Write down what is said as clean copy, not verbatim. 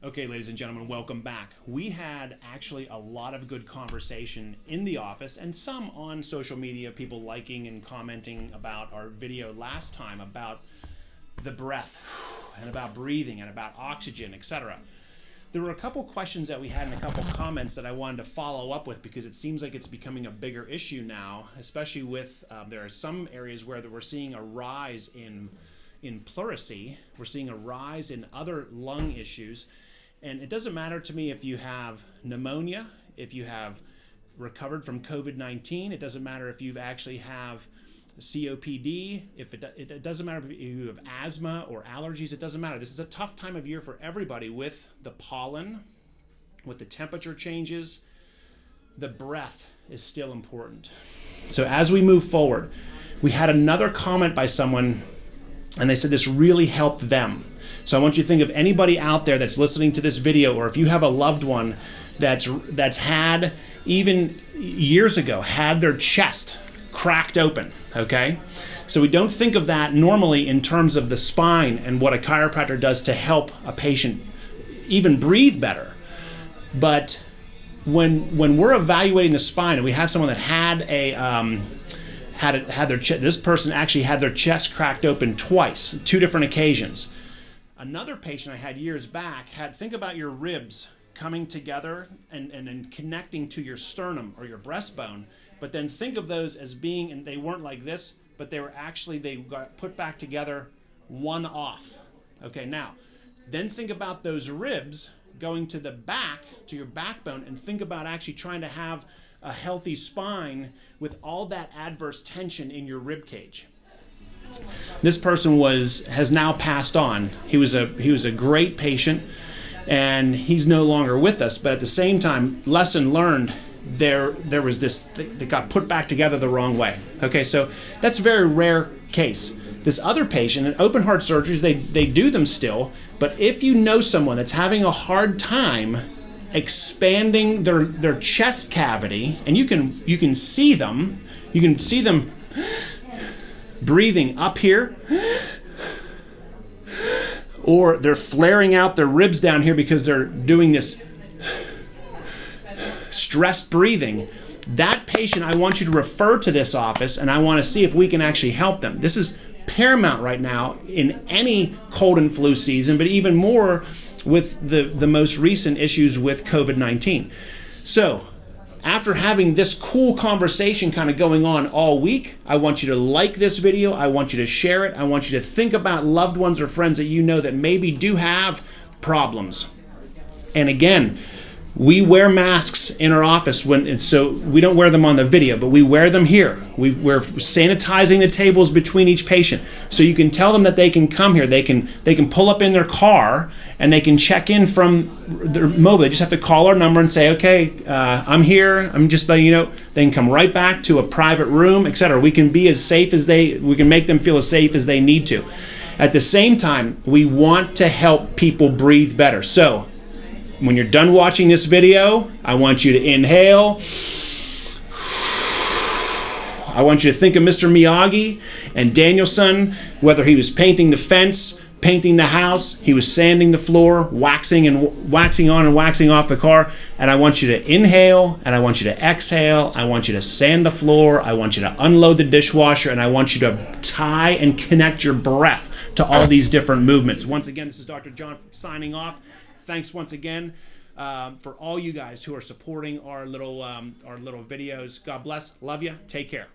Okay, ladies and gentlemen, welcome back. We had actually a lot of good conversation in the office and some on social media, people liking and commenting about our video last time about the breath and about breathing and about oxygen, etc. There were a couple questions that we had and a couple comments that I wanted to follow up with because it seems like it's becoming a bigger issue now, especially with there are some areas where we're seeing a rise in pleurisy. We're seeing a rise in other lung issues. And it doesn't matter to me if you have pneumonia, if you have recovered from COVID-19. It doesn't matter if you actually have COPD. It doesn't matter if you have asthma or allergies. It doesn't matter. This is a tough time of year for everybody with the pollen, with the temperature changes. The breath is still important. So as we move forward, we had another comment by someone, and they said this really helped them. So I want you to think of anybody out there that's listening to this video, or if you have a loved one that's had, even years ago, had their chest cracked open, okay? So we don't think of that normally in terms of the spine and what a chiropractor does to help a patient even breathe better. But when we're evaluating the spine and we have someone that this person actually had their chest cracked open twice, 2 different occasions. Another patient I had years back think about your ribs coming together and then connecting to your sternum or your breastbone, but then think of those as being, and they weren't like this, but they got put back together one off. Okay, now, then think about those ribs going to the back, to your backbone, and think about actually trying to have a healthy spine with all that adverse tension in your rib cage. This person has now passed on. He was a great patient, and he's no longer with us. But at the same time, lesson learned. There was this that got put back together the wrong way. Okay, so that's a very rare case. This other patient, in open heart surgeries, they do them still. But if you know someone that's having a hard time expanding their chest cavity, and you can see them breathing up here, or they're flaring out their ribs down here because they're doing this stressed breathing. That patient, I want you to refer to this office, and I want to see if we can actually help them. This is paramount right now in any cold and flu season, but even more with the most recent issues with COVID-19. So, after having this cool conversation kind of going on all week, I want you to like this video. I want you to share it. I want you to think about loved ones or friends that you know that maybe do have problems. And again, we wear masks in our office, so we don't wear them on the video, but we wear them here. We're sanitizing the tables between each patient, so you can tell them that they can come here. They can pull up in their car and they can check in from their mobile. They just have to call our number and say, "Okay, I'm here. I'm just letting you know." They can come right back to a private room, etc. We can be as safe we can make them feel as safe as they need to. At the same time, we want to help people breathe better. So, when you're done watching this video, I want you to inhale. I want you to think of Mr. Miyagi and Daniel-san, whether he was painting the fence, painting the house, he was sanding the floor, waxing on and waxing off the car. And I want you to inhale, and I want you to exhale. I want you to sand the floor. I want you to unload the dishwasher, and I want you to tie and connect your breath to all these different movements. Once again, this is Dr. John signing off. Thanks once again for all you guys who are supporting our little videos. God bless. Love you. Take care.